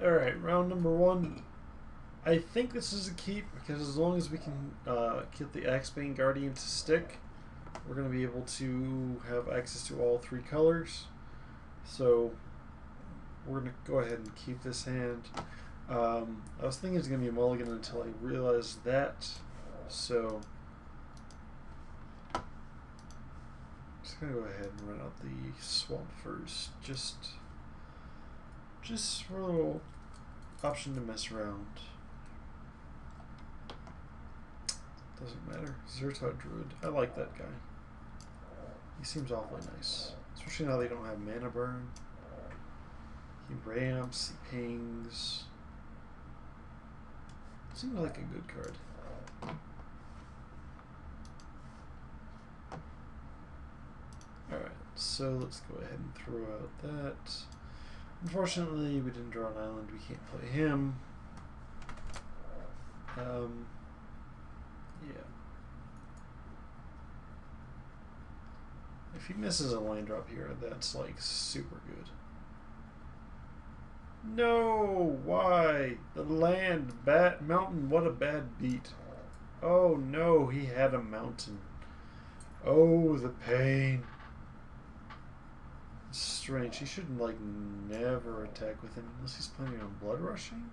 Alright, round number 1. I think this is a keep because as long as we can get the Axebane Guardian to stick, we're going to be able to have access to all 3 colors. So we're going to go ahead and keep this hand. I was thinking it's going to be a mulligan until I realized that. So just going to go ahead and run out the swamp first. Just for a little option to mess around. Doesn't matter. Zertod Druid. I like that guy. He seems awfully nice. Especially now they don't have mana burn. He ramps, he pings. Seems like a good card. Alright, so let's go ahead and throw out that. Unfortunately, we didn't draw an island. We can't play him. Yeah. If he misses a land drop here, that's like super good. No! Why? The land, mountain, what a bad beat. Oh no, he had a mountain. Oh, the pain. Strange. He should like never attack with him unless he's planning on blood rushing.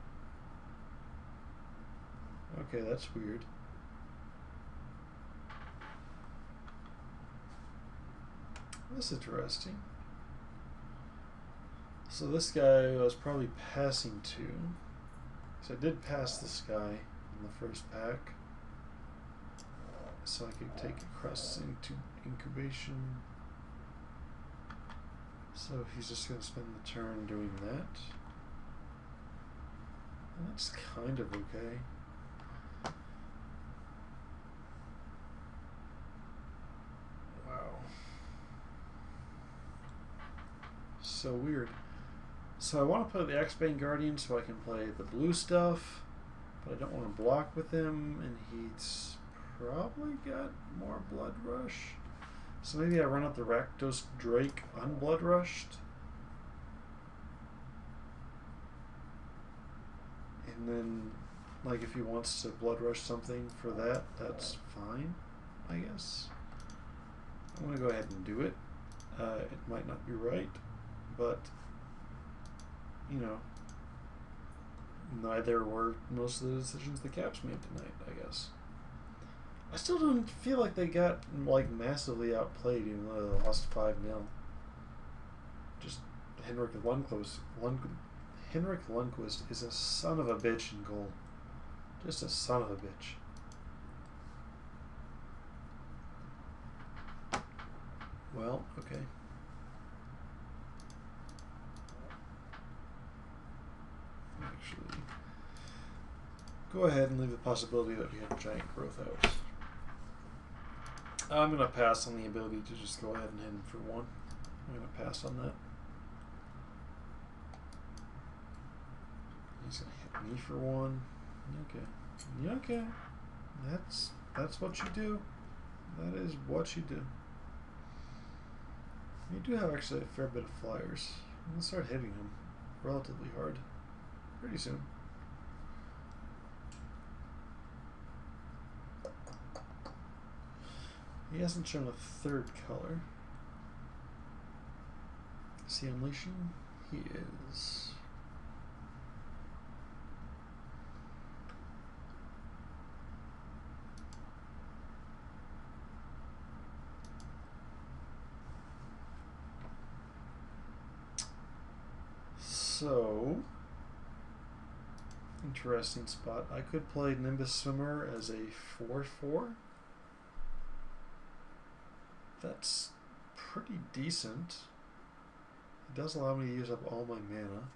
Okay, that's weird. That's interesting. So this guy I was probably passing to. So I did pass this guy in the first pack. So I could take across into incubation. So he's just going to spend the turn doing that. And that's kind of okay. Wow. So weird. So I want to play the Axebane Guardian so I can play the blue stuff, but I don't want to block with him, and he's probably got more Blood Rush. So maybe I run out the Rakdos Drake unblood rushed. And then, like, if he wants to blood rush something for that, that's fine, I guess. I'm going to go ahead and do it. It might not be right, but, you know, neither were most of the decisions the Caps made tonight, I guess. I still don't feel like they got like massively outplayed, even though they lost 5-0. Just Henrik Lundqvist is a son of a bitch in goal. Just a son of a bitch. Well, okay. Actually, go ahead and leave the possibility that we have giant growth out. I'm going to pass on the ability to just go ahead and hit him for 1. I'm going to pass on that. He's going to hit me for 1. Okay. Okay. That's what you do. That is what you do. You do have actually a fair bit of flyers. I'm going to start hitting him relatively hard pretty soon. He hasn't shown a 3rd color. Is he unleashing? He is. So, interesting spot. I could play Nimbus Swimmer as a 4/4. That's pretty decent. It does allow me to use up all my mana.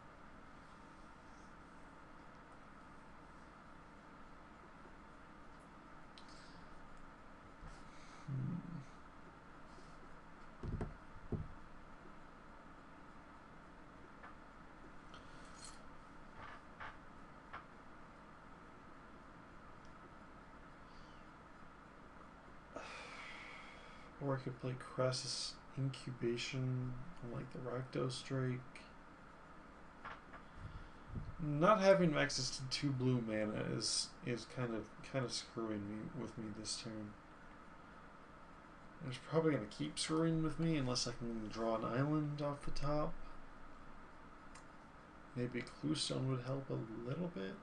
Or I could play Crassus Incubation on like the Rakdos Drake. not having access to 2 blue mana is kind of screwing with me this turn. It's probably going to keep screwing with me unless I can draw an island off the top. Maybe Cluestone would help a little bit.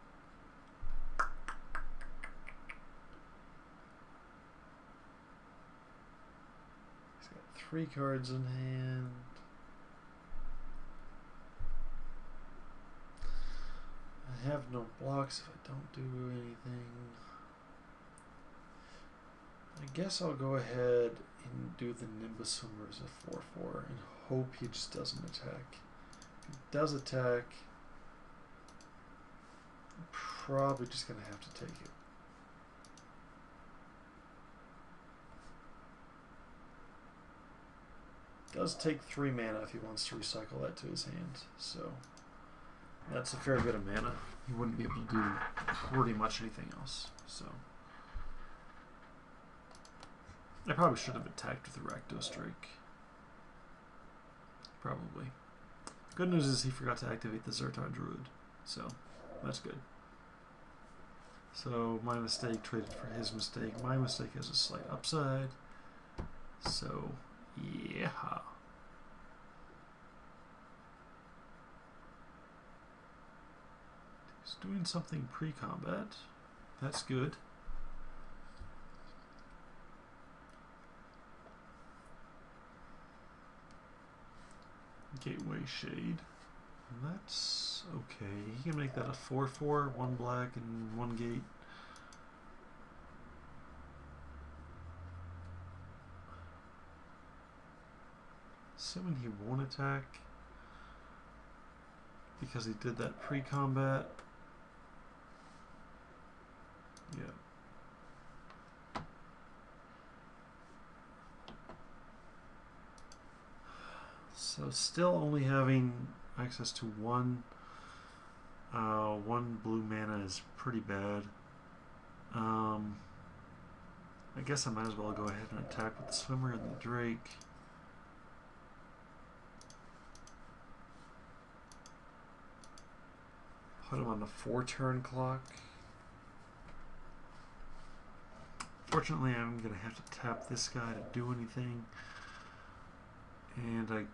He's got 3 cards in hand. I have no blocks if I don't do anything. I guess I'll go ahead and do the Nimbus Swimmer as a 4/4 and hope he just doesn't attack. If he does attack, I'm probably just going to have to take it. Does take 3 mana if he wants to recycle that to his hand, so that's a fair bit of mana. He wouldn't be able to do pretty much anything else, so I probably should have attacked with the Rakdos Drake. Probably. Good news is he forgot to activate the Zertar Druid, so that's good. So my mistake traded for his mistake. My mistake has a slight upside. So, yeah. He's doing something pre-combat. That's good. Gateway Shade. That's okay. He can make that a 4/4, 1 black and 1 gate. Assuming he won't attack because he did that pre-combat. Yeah. So still only having access to one blue mana is pretty bad. I guess I might as well go ahead and attack with the Swimmer and the Drake. Put him on the 4-turn clock. Fortunately, I'm going to have to tap this guy to do anything. And I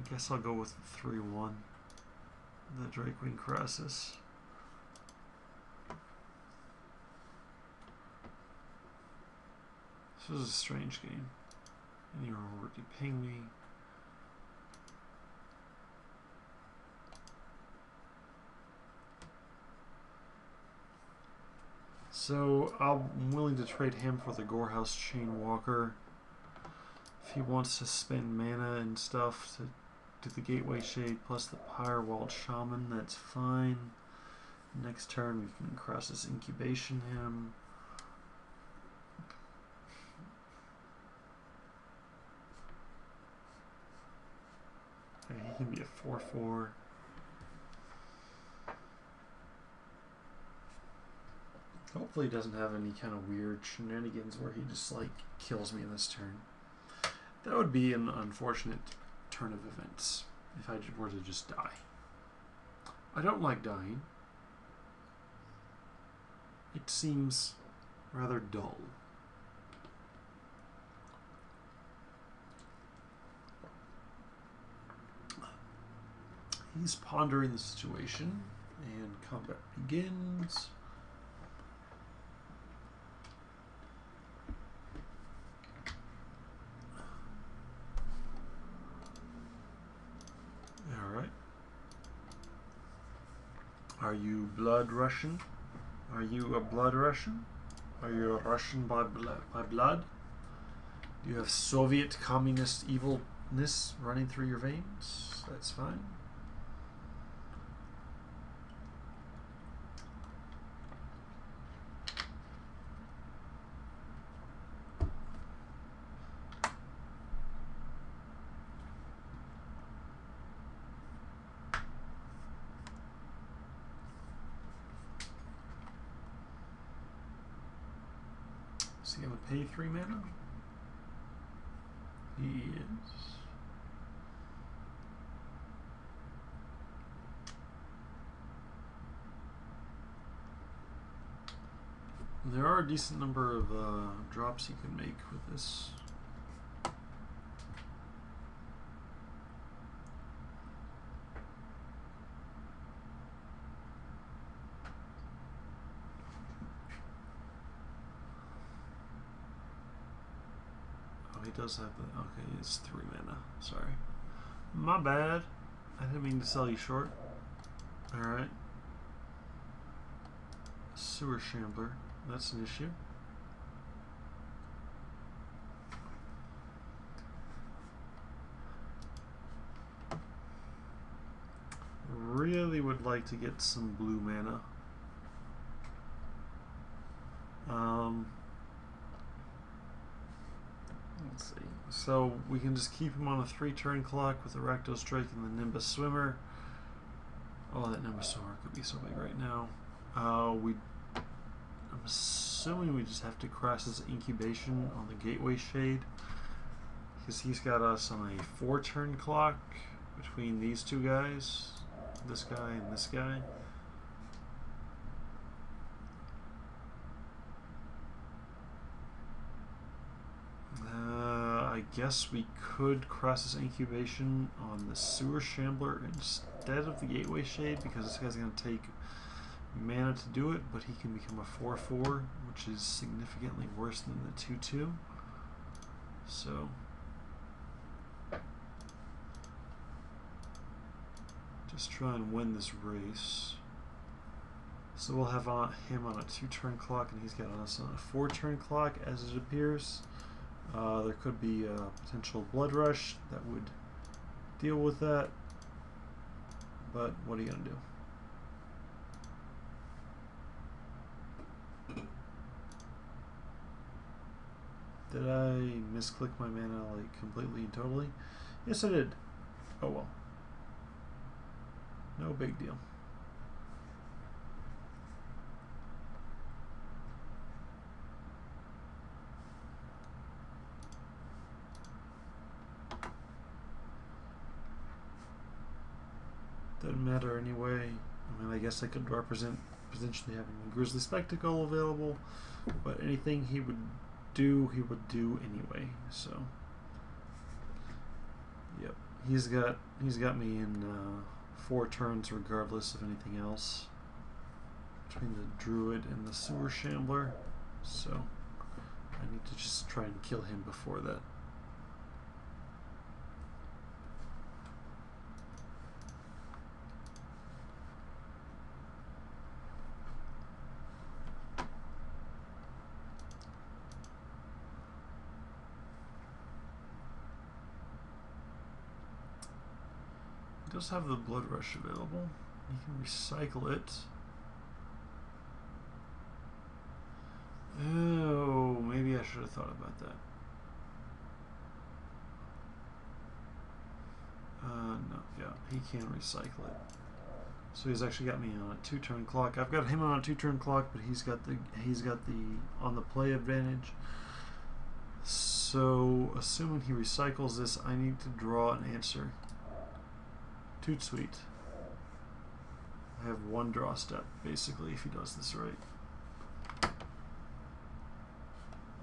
guess I'll go with the 3/1, the Drakewing Crassus. This is a strange game. And you're already ping me. So I'm willing to trade him for the Gorehouse Chainwalker. If he wants to spend mana and stuff to do the Gateway Shade plus the Firewalled Shaman, that's fine. Next turn we can Crassus Incubation him. Okay, he can be a 4/4. Hopefully he doesn't have any kind of weird shenanigans where he just like kills me in this turn. That would be an unfortunate turn of events if I were to just die. I don't like dying. It seems rather dull. He's pondering the situation and combat begins. Are you blood Russian? Are you a blood Russian? Are you a Russian by blood? Do you have Soviet communist evilness running through your veins? That's fine. Is he going to pay 3 mana? He is. There are a decent number of drops you can make with this. He does have the, okay, it's 3 mana. Sorry. My bad. I didn't mean to sell you short. Alright. Sewer Shambler. That's an issue. Really would like to get some blue mana. Let's see. So we can just keep him on a 3-turn clock with the Rakdos Drake and the Nimbus Swimmer. Oh, that Nimbus Swimmer could be so big right now. I'm assuming we just have to cross his incubation on the Gateway Shade, because he's got us on a 4-turn clock between these two guys, this guy and this guy. I guess we could cross his incubation on the Sewer Shambler instead of the Gateway Shade, because this guy's going to take mana to do it, but he can become a 4/4, which is significantly worse than the 2/2. So just try and win this race. So we'll have him on a 2-turn clock, and he's got us on a 4-turn clock, as it appears. There could be a potential Blood Rush that would deal with that, but what are you going to do? Did I misclick my mana like completely and totally? Yes, I did. Oh well. No big deal. Doesn't matter anyway. I mean, I guess I could represent potentially having a Grizzly Spectacle available, but anything he would do anyway. So, yep, he's got me in 4 turns regardless of anything else between the Druid and the Sewer Shambler. So I need to just try and kill him before that. Does have the Blood Rush available. You can recycle it. Oh, maybe I should have thought about that. No, yeah, he can recycle it. So he's actually got me on a 2-turn clock. I've got him on a 2-turn clock, but he's got the on the play advantage. So assuming he recycles this, I need to draw an answer. Toot sweet. I have 1 draw step, basically, if he does this right. I'll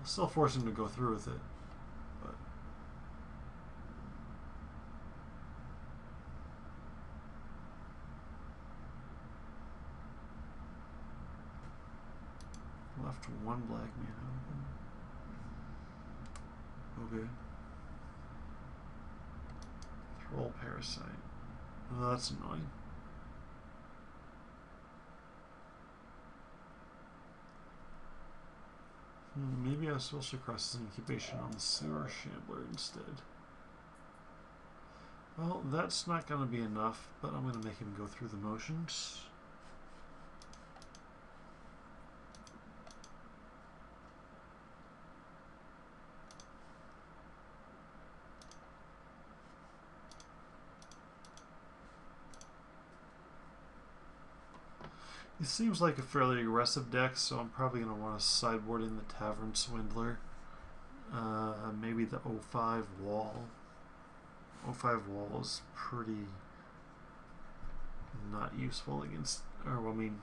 still force him to go through with it, but left 1 black mana. Okay. Troll Parasite. Oh, that's annoying. Maybe I was supposed to cross his incubation on the Sewer Shambler instead. Well, that's not going to be enough, but I'm going to make him go through the motions. It seems like a fairly aggressive deck, so I'm probably going to want to sideboard in the Tavern Swindler. Maybe the 05 Wall. 05 Wall is pretty not useful against, or well, I mean,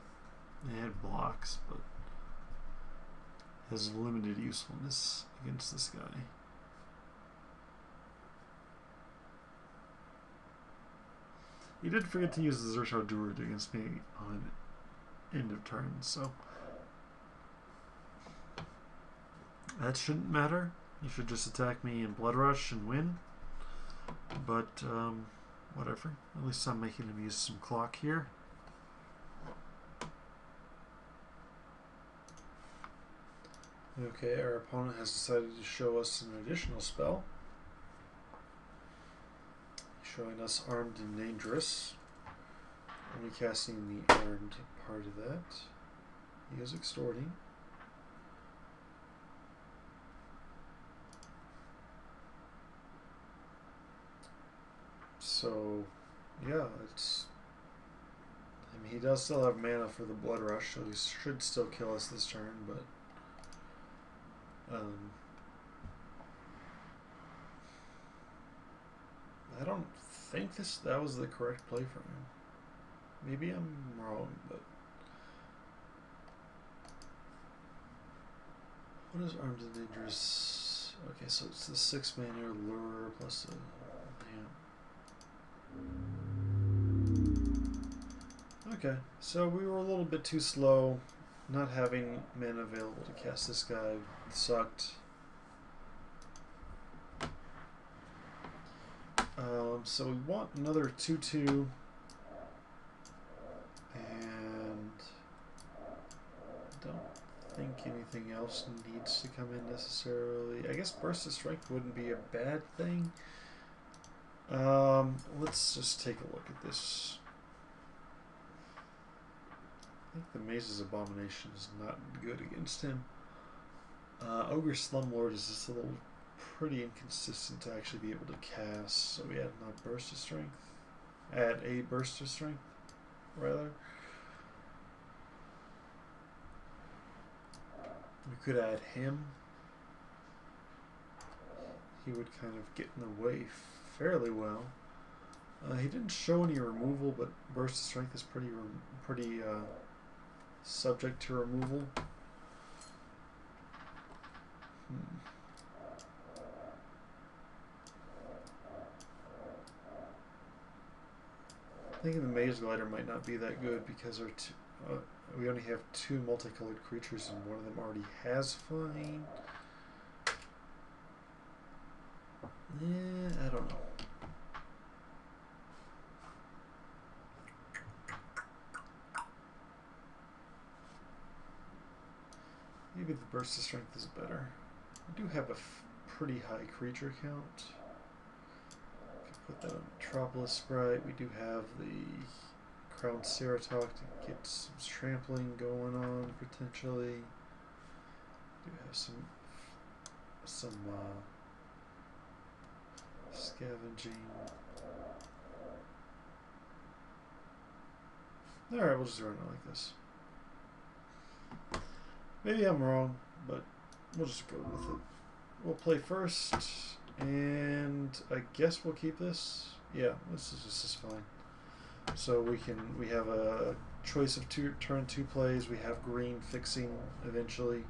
it had blocks, but has limited usefulness against this guy. He did forget to use the Zershar Druid against me on end of turn, so that shouldn't matter. You should just attack me in Blood Rush and win. But whatever. At least I'm making him use some clock here. Okay, our opponent has decided to show us an additional spell. Showing us Armed and Dangerous. Only casting the armed part of that. He is extorting. So, yeah, it's... I mean, he does still have mana for the Blood Rush, so he should still kill us this turn, but... I don't think that was the correct play for him. Maybe I'm wrong, but... What is Armed and Dangerous? Okay, so it's the 6-mana lure plus a... Okay, so we were a little bit too slow. Not having mana available to cast this guy sucked. So we want another 2/2, and I don't think anything else needs to come in necessarily. I guess Burst of Strength wouldn't be a bad thing. Let's just take a look at this. I think the Maze's Abomination is not good against him. Ogre Slumlord is just a little pretty inconsistent to actually be able to cast, so we add a Burst of Strength. Add a Burst of Strength, rather. We could add him. He would kind of get in the way fairly well. He didn't show any removal, but Burst of Strength is pretty subject to removal. Thinking the Maze Glider might not be that good because we only have 2 multicolored creatures and one of them already has flying. Yeah, I don't know. Maybe the Burst of Strength is better. We do have a pretty high creature count. Put that on Metropolis Sprite. We do have the Crown Ceratok to get some trampling going on potentially. We do have some scavenging. Alright, we'll just run it like this. Maybe I'm wrong, but we'll just go with it. We'll play first, and I guess we'll keep this. Yeah, this is fine. So we have a choice of turn 2 plays. We have green fixing eventually.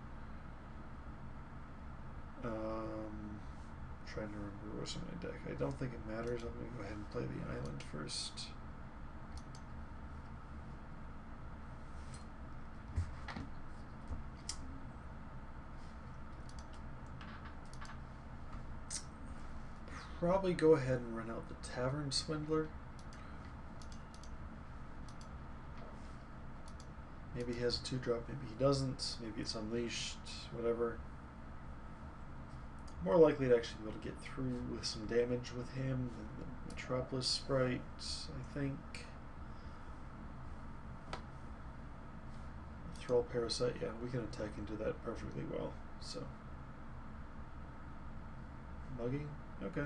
Trying to remember what's in my deck. I don't think it matters. I'm going to go ahead and play the island first. Probably go ahead and run out the Tavern Swindler. Maybe he has a 2-drop, maybe he doesn't. Maybe it's Unleashed, whatever. More likely to actually be able to get through with some damage with him than the Metropolis Sprite, I think. Thrall Parasite, yeah, we can attack into that perfectly well. So, mugging, okay.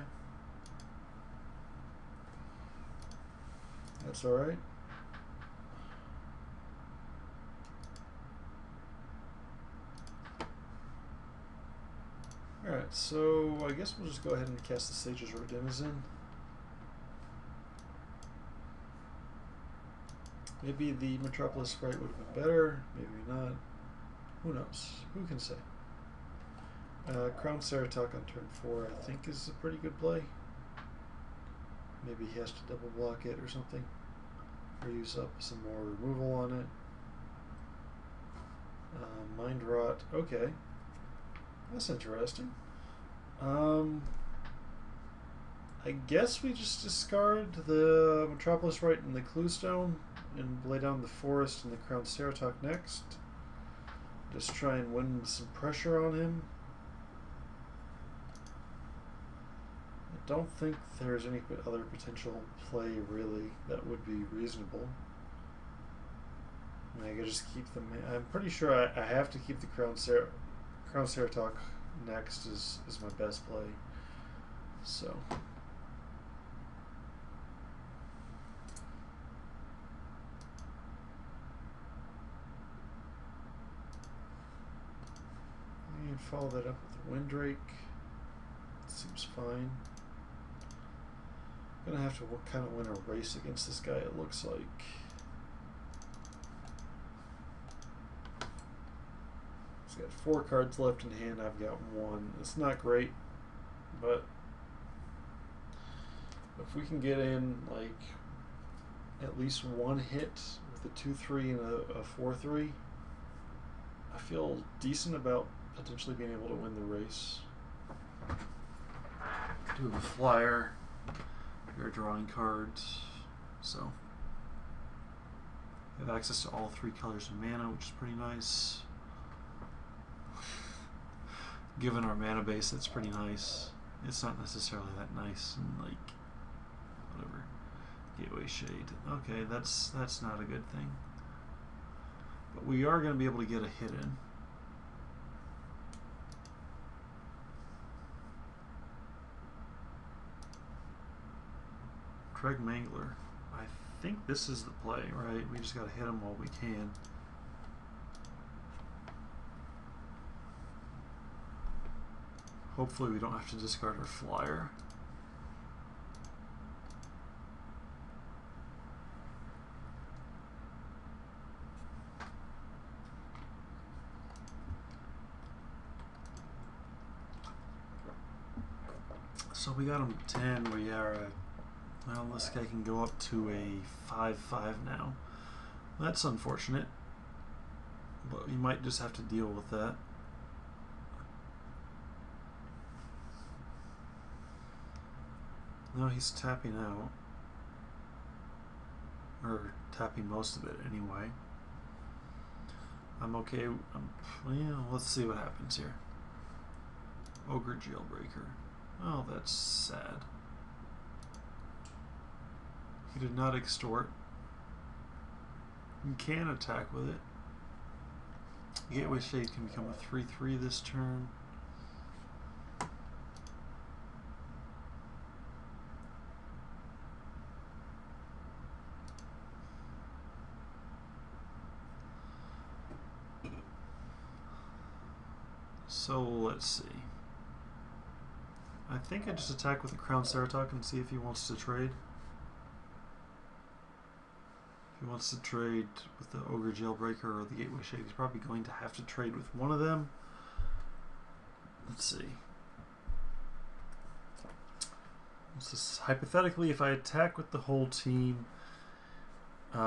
That's alright. Alright, so I guess we'll just go ahead and cast the Sage's Road Denizen. Maybe the Metropolis Sprite would have been better, maybe not. Who knows? Who can say? Crown Ceratok on turn 4 I think is a pretty good play. Maybe he has to double block it or something. Or use up some more removal on it. Mind Rot. Okay. That's interesting. I guess we just discard the Metropolis Right and the Cluestone and lay down the Forest and the Crown Ceratok next. Just try and win some pressure on him. I don't think there's any other potential play really that would be reasonable. I could just keep them. I'm pretty sure I have to keep the Crown Ceratok next is my best play. So. And follow that up with the Windrake. Seems fine. Gonna have to kind of win a race against this guy, it looks like. He's got 4 cards left in hand, I've got 1. It's not great, but if we can get in like at least 1 hit with a 2-3 and a 4-3, I feel decent about potentially being able to win the race. Do have a flyer. You're drawing cards, so you have access to all 3 colors of mana, which is pretty nice. Given our mana base, that's pretty nice. It's not necessarily that nice and like whatever. Gateway Shade. Okay, that's not a good thing. But we are going to be able to get a hit in. Dreg Mangler. I think this is the play, right? We just got to hit him while we can. Hopefully we don't have to discard our flyer. So we got him 10, we are at, well, this guy can go up to a 5-5 now. That's unfortunate, but you might just have to deal with that. No, he's tapping out. Or tapping most of it anyway. I'm okay. Well, let's see what happens here. Ogre Jailbreaker. Oh, that's sad. He did not extort. You can attack with it. Gateway Shade can become a 3-3 this turn. So let's see. I think I just attack with the Crown Ceratok and see if he wants to trade. If he wants to trade with the Ogre Jailbreaker or the Gateway Shade, he's probably going to have to trade with one of them. Let's see. This is hypothetically, if I attack with the whole team, he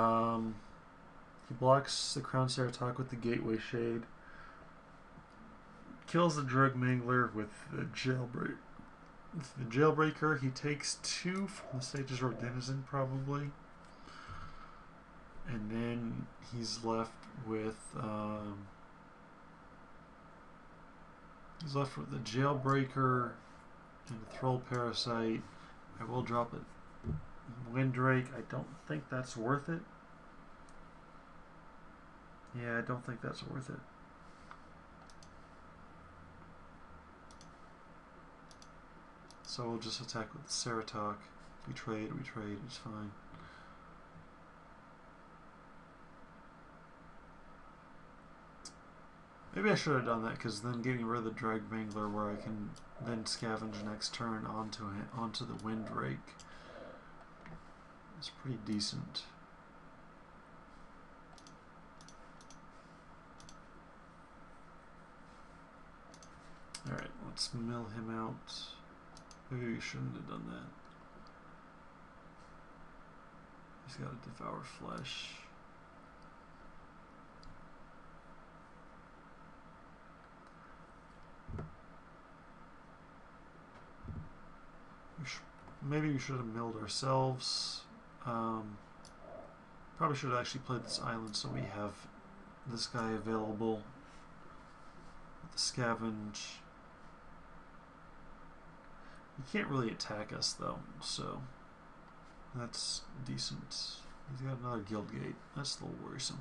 blocks the Crown Ceratok with the Gateway Shade, kills the Drug Mangler with the Jailbreaker. With the Jailbreaker, he takes 2 from the Sage's Road Denizen, probably. And then he's left with the Jailbreaker and the Thrall Parasite. I will drop it. Windrake, I don't think that's worth it. Yeah, I don't think that's worth it. So we'll just attack with Ceratok. We trade, it's fine. Maybe I should have done that, because then getting rid of the Drag Mangler where I can then scavenge next turn onto the Windrake is pretty decent. Alright. Let's mill him out. Maybe we shouldn't have done that. He's got to devour flesh. Maybe we should have milled ourselves. Probably should have actually played this island so we have this guy available. The scavenge. He can't really attack us though, so that's decent. He's got another guild gate. That's a little worrisome.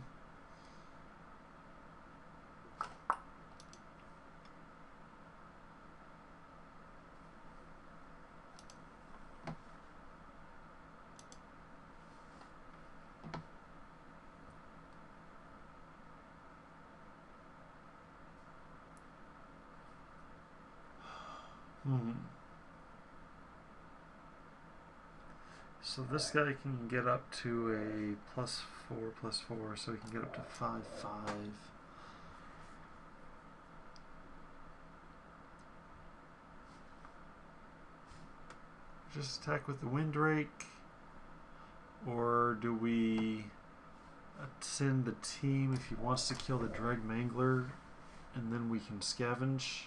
So this guy can get up to a +4/+4, so he can get up to 5/5. Just attack with the Windrake, or do we send the team if he wants to kill the Dreg Mangler, and then we can scavenge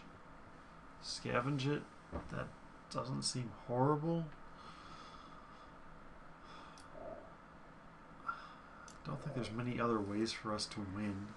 it? That doesn't seem horrible. I don't think there's many other ways for us to win.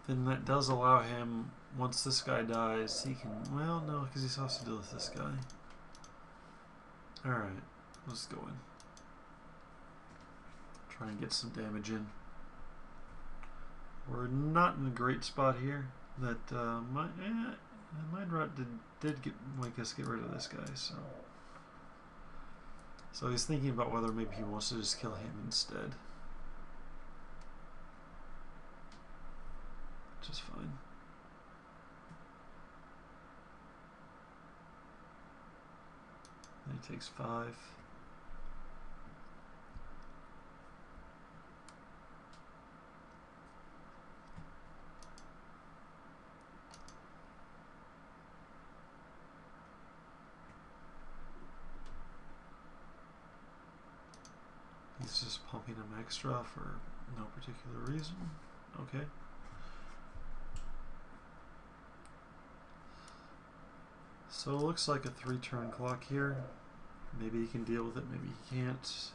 Then that does allow him, once this guy dies, he can, well, no, because he has to deal with this guy. Alright, let's go in. Try and get some damage in. We're not in a great spot here. That Mind Rot did make us get rid of this guy, so he's thinking about whether maybe he wants to just kill him instead. Which is fine. Then he takes 5. He's just pumping him extra for no particular reason. Okay. So it looks like a 3-turn clock here. Maybe he can deal with it, maybe he can't.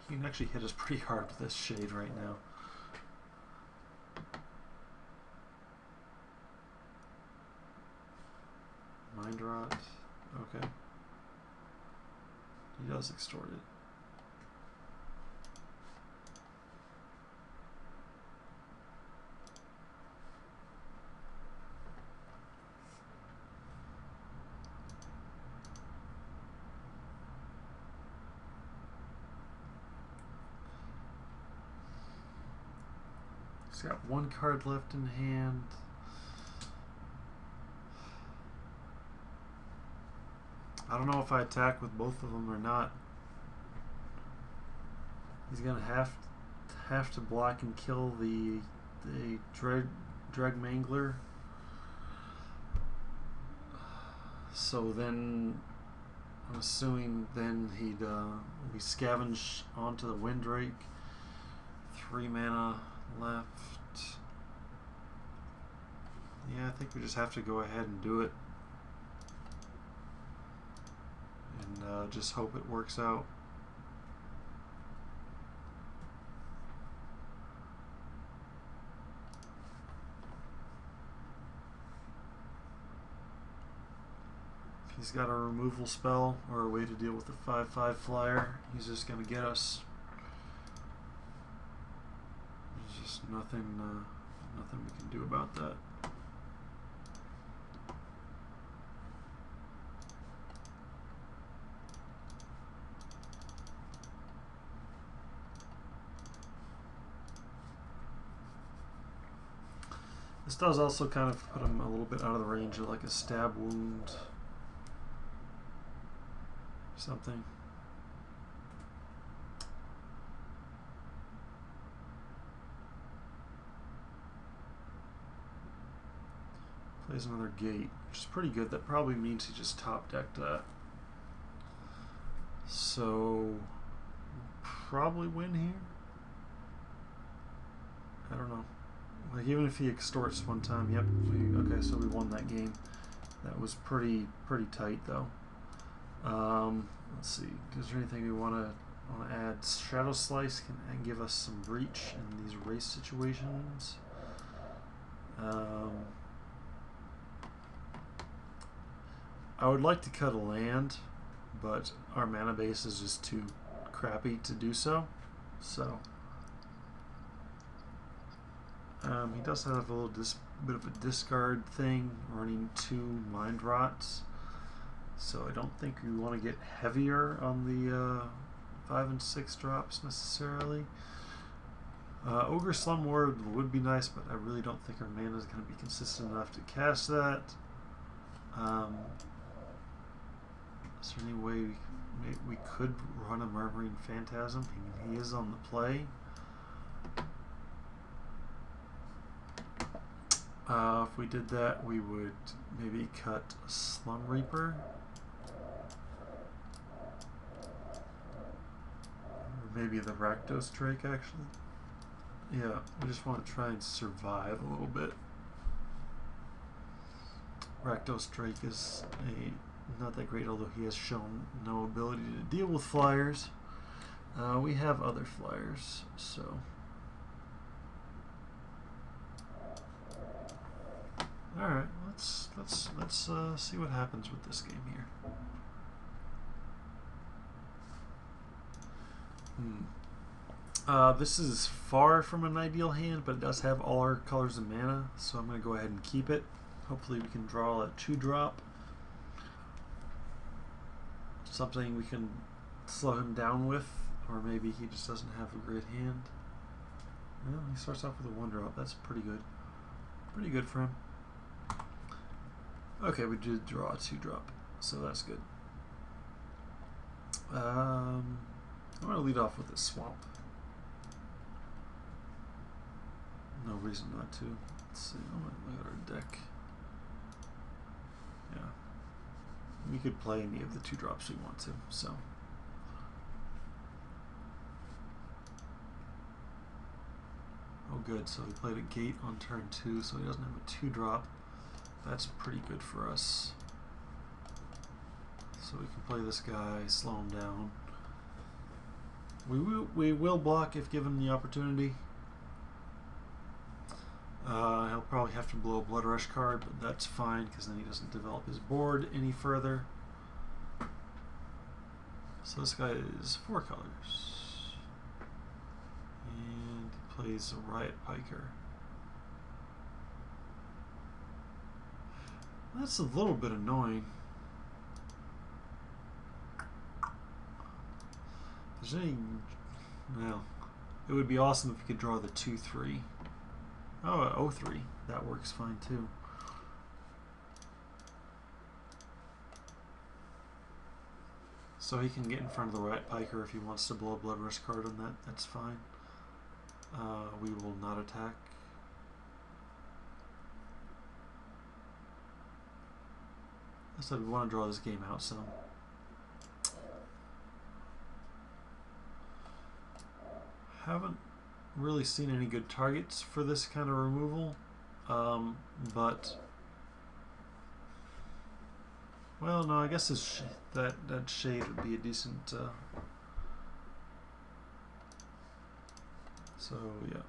He can actually hit us pretty hard with this shade right now. Mind Rot. Okay. He does extort it. He's got 1 card left in hand. I don't know if I attack with both of them or not. He's gonna have to block and kill the Dreg Mangler. So then I'm assuming then he'd we scavenge onto the Windrake. 3 mana left. Yeah, I think we just have to go ahead and do it. And just hope it works out. If he's got a removal spell or a way to deal with the 5/5 flyer, he's just going to get us. There's just nothing we can do about that. This does also kind of put him a little bit out of the range of like a stab wound or something. Plays another gate, which is pretty good. That probably means he just top decked that. So, probably win here. I don't know. Like, even if he extorts one time, yep. Okay, so we won that game. That was pretty tight though. Let's see. Is there anything we want to add? Shadow Slice can give us some breach in these race situations. I would like to cut a land, but our mana base is just too crappy to do so. So he does have a little bit of a discard thing, running 2 Mind Rots. So I don't think we want to get heavier on the 5 and 6 drops necessarily. Ogre Slumlord would be nice, but I really don't think our mana is going to be consistent enough to cast that. Is there any way we could run a Murmuring Phantasm? He is on the play. If we did that, we would maybe cut Slum Reaper. Or maybe the Rakdos Drake, actually. Yeah, we just want to try and survive a little bit. Rakdos Drake is not that great, although he has shown no ability to deal with flyers. We have other flyers, so... Alright, let's see what happens with this game here. This is far from an ideal hand, but it does have all our colors of mana, so I'm going to go ahead and keep it. Hopefully we can draw a 2-drop. Something we can slow him down with, or maybe he just doesn't have a great hand. Well, he starts off with a 1-drop. That's pretty good. Pretty good for him. Okay, we did draw a 2-drop, so that's good. I'm going to lead off with a Swamp. No reason not to. Let's see. I'm going to look at our deck. Yeah. We could play any of the 2-drops we want to, so. Oh good, so he played a gate on turn 2, so he doesn't have a 2-drop. That's pretty good for us. So we can play this guy, slow him down. We will block if given the opportunity. He'll probably have to blow a Blood Rush card, but that's fine because then he doesn't develop his board any further. So this guy is 4 colors. And he plays a Riot Piker. That's a little bit annoying. If there's any... Well, it would be awesome if we could draw the 2-3. Oh, 0-3. That works fine too. So he can get in front of the Riot Piker if he wants to blow a Blood Rush card on that. That's fine. We will not attack. I said we want to draw this game out some. Haven't really seen any good targets for this kind of removal, but well, no, I guess that shade would be a decent. So yeah,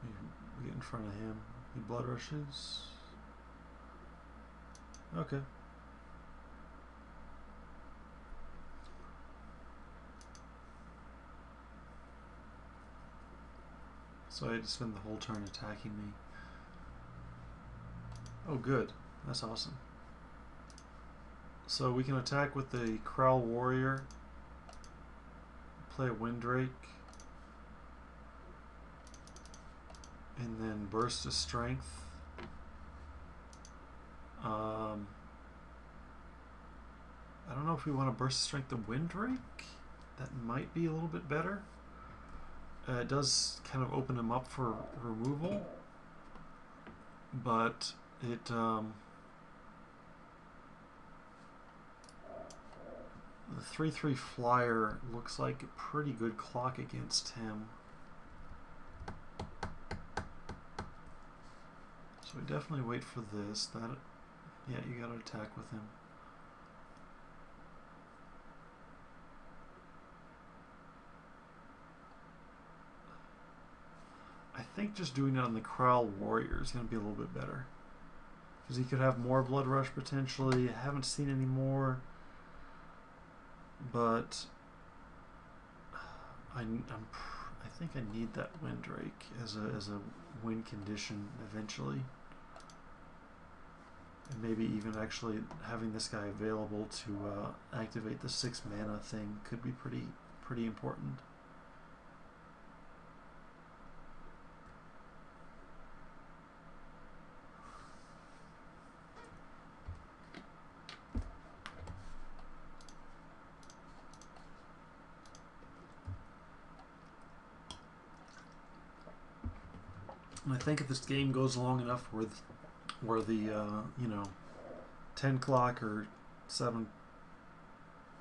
we get in front of him. He Blood Rushes. Okay. So I had to spend the whole turn attacking me. Oh good, that's awesome. So we can attack with the Crowl Warrior, play a Windrake, And then Burst of Strength. I don't know if we want to Burst of Strength the Windrake. That might be a little bit better. It does kind of open him up for removal, but it the 3/3 flyer looks like a pretty good clock against him. So we definitely wait for this. That, yeah, you got to attack with him. I think just doing it on the Crowl Warrior is going to be a little bit better. Because he could have more Blood Rush potentially. I haven't seen any more. But I think I need that Windrake as a win condition eventually. And maybe even actually having this guy available to activate the 6 mana thing could be pretty important. And I think if this game goes long enough where the you know, 10 o'clock or 7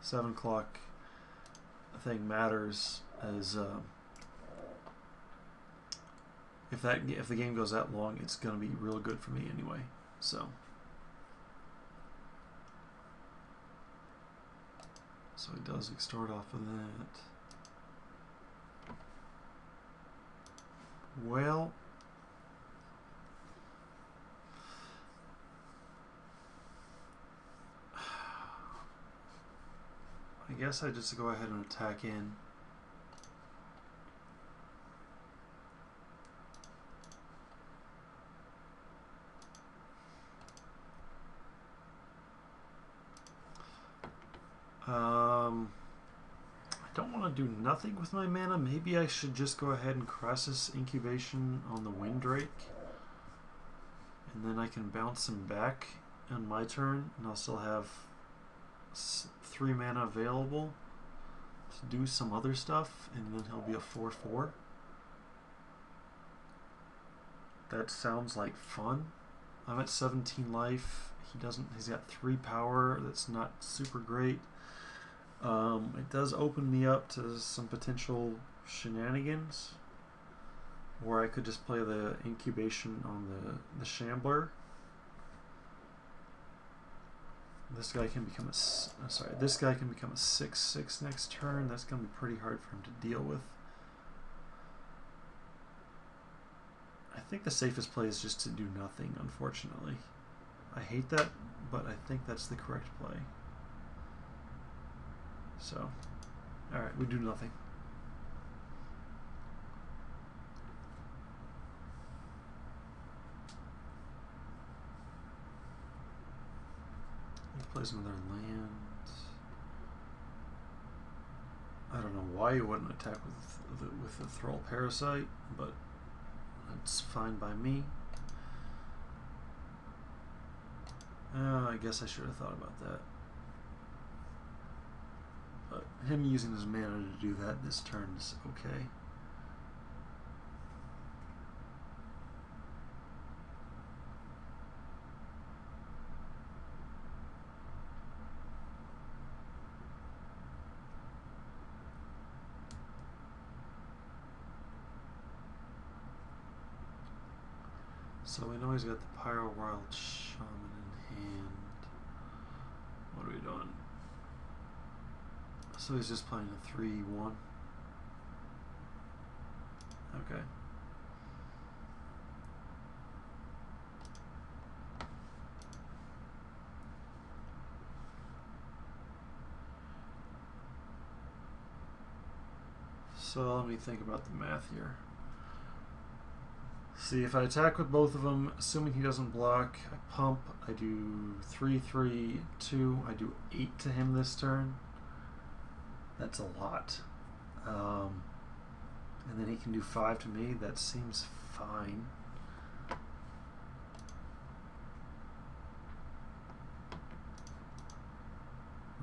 o'clock thing matters, as if the game goes that long, it's going to be real good for me anyway. So he does extort off of that. Well, I guess I just go ahead and attack in. I don't want to do nothing with my mana. Maybe I should just go ahead and Crisis Incubation on the Windrake. And then I can bounce him back on my turn, and I'll still have 3 mana available to do some other stuff, and then he'll be a 4/4. That sounds like fun. I'm at 17 life. He's got 3 power. That's not super great. It does open me up to some potential shenanigans, or I could just play the incubation on the Shambler. This guy can become this guy can become a 6/6 next turn. That's going to be pretty hard for him to deal with. I think the safest play is just to do nothing, unfortunately. I hate that, but I think that's the correct play. So, alright, we do nothing. He plays another land. I don't know why you wouldn't attack with the Thrall Parasite, but that's fine by me. I guess I should have thought about that. But him using his mana to do that this turn is okay. So we know he's got the Pyro Wild Shaman in hand. What are we doing? So he's just playing a 3/1. Okay. So let me think about the math here. See, if I attack with both of them, assuming he doesn't block, I pump, I do 3/3/2, I do 8 to him this turn. That's a lot. And then he can do 5 to me. That seems fine.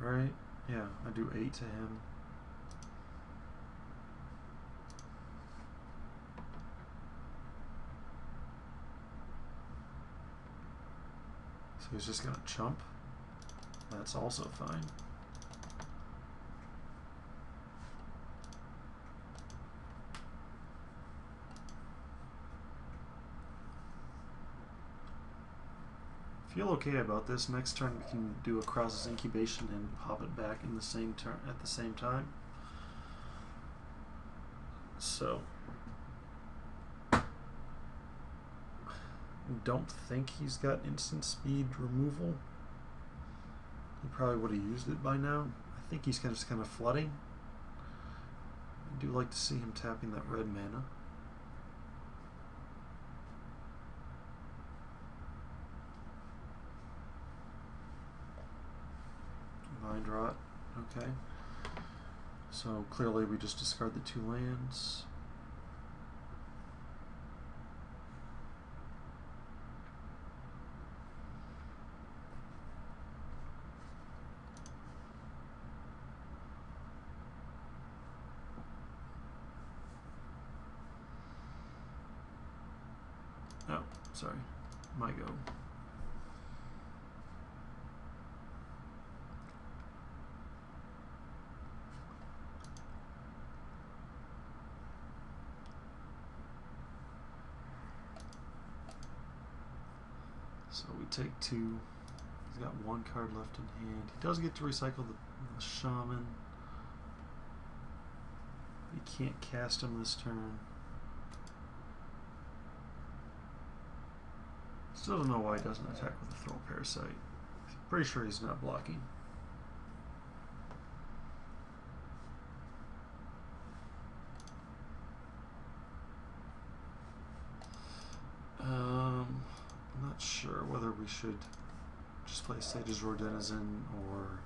Right? Yeah, I do 8 to him. So he's just gonna chump. That's also fine. Feel okay about this. Next turn we can do a Krause's incubation and pop it back in the same turn at the same time. So don't think he's got instant speed removal. He probably would have used it by now. I think he's just kind of flooding. I do like to see him tapping that red mana. Mind rot. Okay. So clearly we just discard the 2 lands. Oh, sorry. My go. So we take 2. He's got 1 card left in hand. He does get to recycle the shaman. He can't cast him this turn. Still don't know why he doesn't attack with a throw parasite. Pretty sure he's not blocking. I'm not sure whether we should just play Sage's Roar Denizen or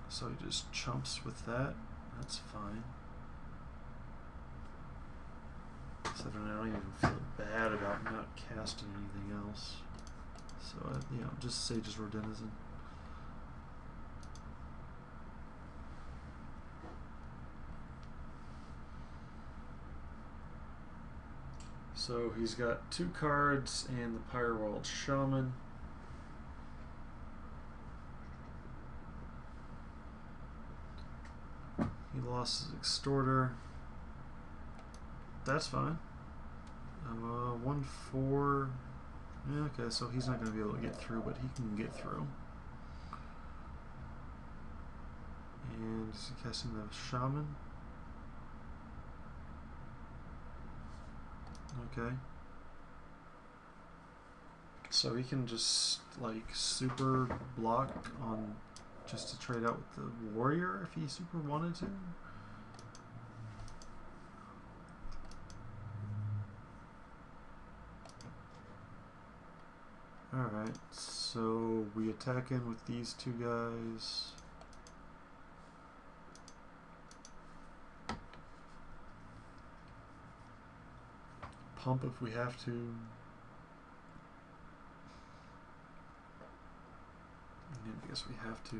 so he just chumps with that. That's fine. So I don't even feel bad about not casting anything else. So yeah, just Sage's Roar Denizen. So he's got 2 cards and the Pyrowild Shaman. He lost his Extorter. That's fine. 1/4. Yeah, okay, so he's not going to be able to get through, but he can get through. And is he casting the Shaman? Okay. So he can just like super block on just to trade out with the warrior if he super wanted to. Alright, so we attack him with these 2 guys. Pump if we have to. Yeah, I guess we have to.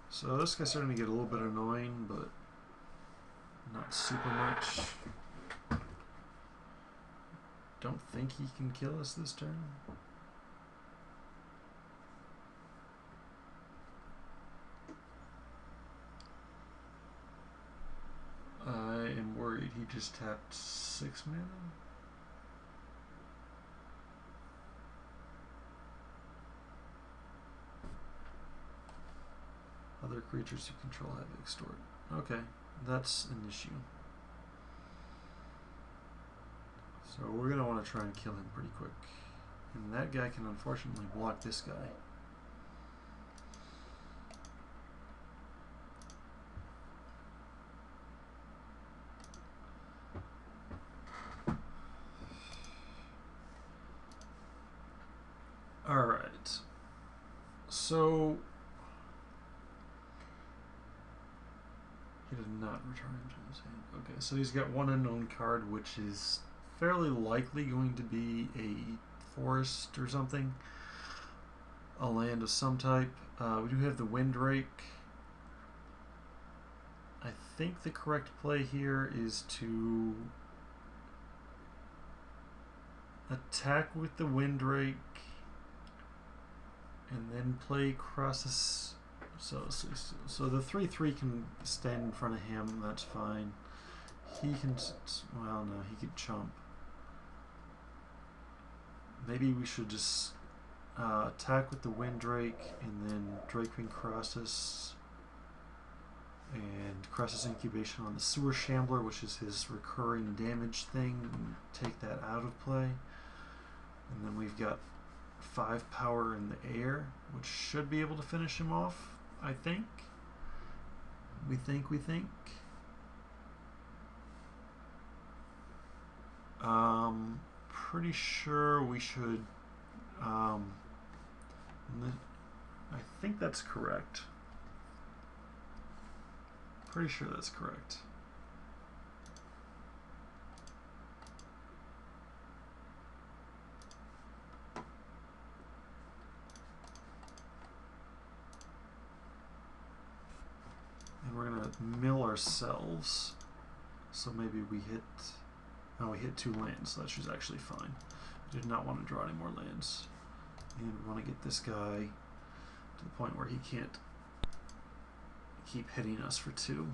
So this guy's starting to get a little bit annoying, but not super much. Don't think he can kill us this turn. I am worried he just tapped 6 mana. Other creatures you control have extort. Okay, that's an issue. So we're going to want to try and kill him pretty quick. And that guy can unfortunately block this guy. So he did not return him to his hand. Okay, so he's got one unknown card, which is fairly likely going to be a forest or something, a land of some type. We do have the Windrake. I think the correct play here is to attack with the Windrake and then play crosses. So the 3/3 can stand in front of him. That's fine. He can. Well, no, he could chump. Maybe we should just attack with the Windrake and then Drakewing Crosses and Crosses Incubation on the Sewer Shambler, which is his recurring damage thing, and take that out of play. And then we've got 5 power in the air, which should be able to finish him off, I think. We think. Pretty sure we should. I think that's correct. Pretty sure that's correct. And we're gonna mill ourselves. So maybe we hit. Oh, we hit 2 lands, so that's actually fine. We did not want to draw any more lands. And we want to get this guy to the point where he can't keep hitting us for 2.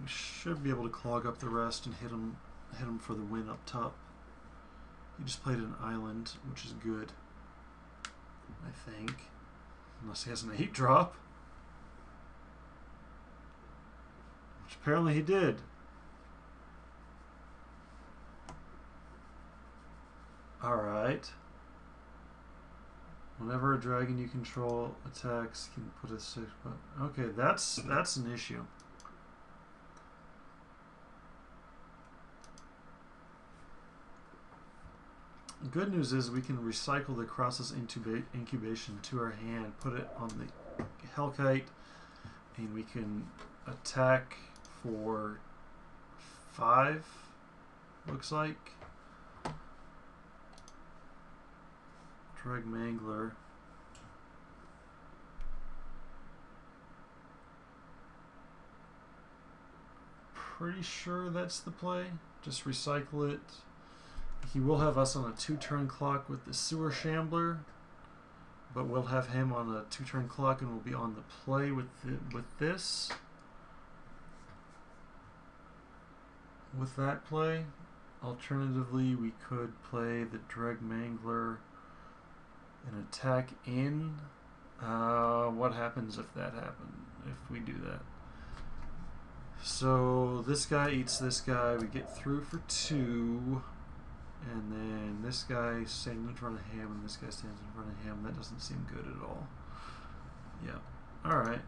We should be able to clog up the rest and hit him for the win up top. He just played an island, which is good, I think. Unless he has an 8-drop. Which apparently he did. Alright. Whenever a dragon you control attacks, you can put a 6. Okay, that's an issue. The good news is we can recycle the Crosses Incubation to our hand, put it on the Hellkite, and we can attack for 5, looks like. Drag Mangler. Pretty sure that's the play. Just recycle it. He will have us on a 2-turn clock with the Sewer Shambler, but we'll have him on a 2-turn clock and we'll be on the play with this. With that play, alternatively, we could play the Drag Mangler and attack in. What happens if that happens? If we do that? So this guy eats this guy. We get through for 2. And then this guy stands in front of him, and this guy stands in front of him. That doesn't seem good at all. Yeah. Alright.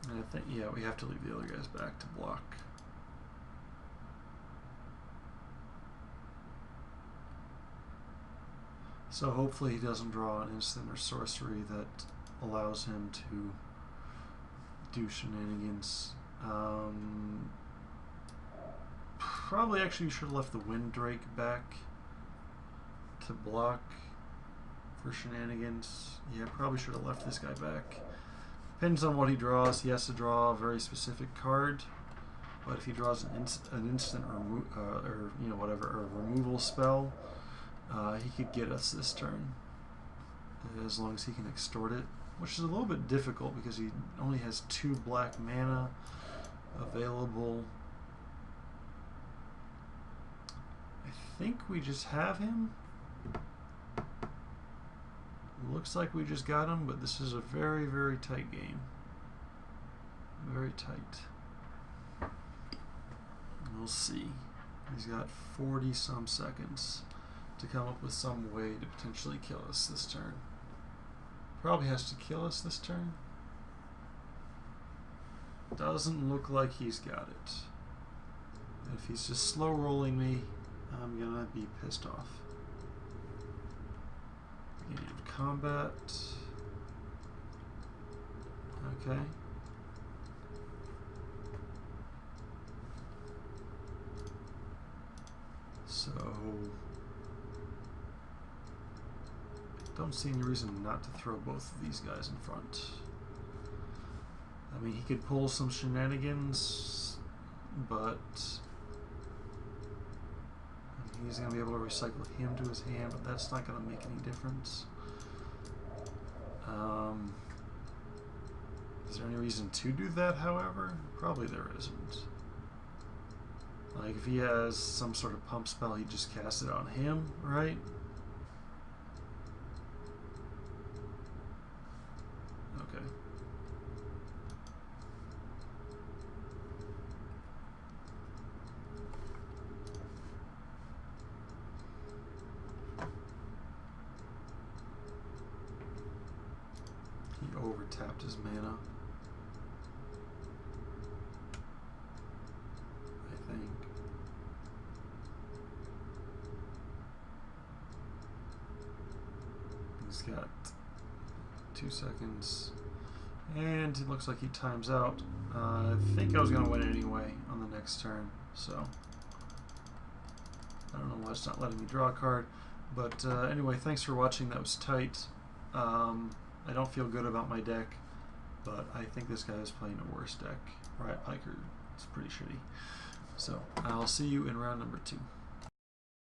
And I think, yeah, we have to leave the other guys back to block. So hopefully he doesn't draw an instant or sorcery that allows him to do shenanigans. Probably actually should have left the Windrake back to block for shenanigans. Yeah, probably should have left this guy back. Depends on what he draws. He has to draw a very specific card. But if he draws an instant or you know, whatever, or a removal spell, he could get us this turn, as long as he can extort it, which is a little bit difficult because he only has 2 black mana available. I think we just have him. Looks like we just got him, but this is a very, very tight game. Very tight. We'll see. He's got 40 some seconds. to come up with some way to potentially kill us this turn. Probably has to kill us this turn. Doesn't look like he's got it. If he's just slow rolling me, I'm gonna be pissed off. Beginning of combat. Okay. So, don't see any reason not to throw both of these guys in front. I mean, he could pull some shenanigans, but he's going to be able to recycle him to his hand, but that's not going to make any difference. Is there any reason to do that, however? Probably there isn't. Like, if he has some sort of pump spell, he just casts it on him, right? Okay. He over-tapped his mana. I think. He's got 2 seconds. And it looks like he times out. I think I was going to win anyway on the next turn, so I don't know why it's not letting me draw a card. But anyway, thanks for watching. That was tight. I don't feel good about my deck, but I think this guy is playing a worse deck. Riot Piker is pretty shitty. So I'll see you in round number 2.